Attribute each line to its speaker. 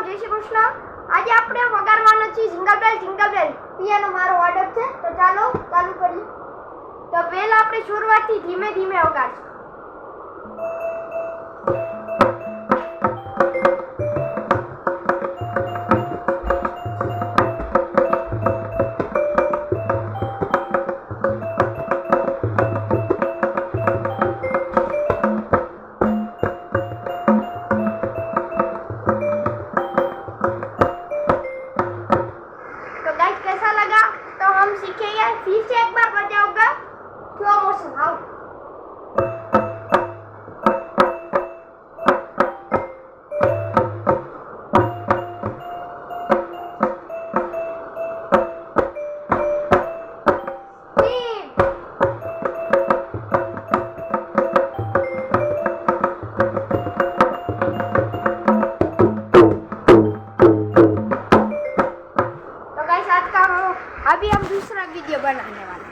Speaker 1: રામ, જય શ્રી કૃષ્ણ। આજે આપણે વગાડવાનો છે જિંગલ બેલ પિયાનો મારો ઓર્ડર છે, તો ચાલો ચાલુ કરીએ। તો પહેલા આપણે શરૂઆતથી ધીમે ધીમે વગાડશું। तो गाइस कैसा लगा तो हम सीखेंगे, फिर से एक बार बजाऊंगा स्लो मोशन। आओ अभी हम दूसरा वीडियो बनाने वाले हैं।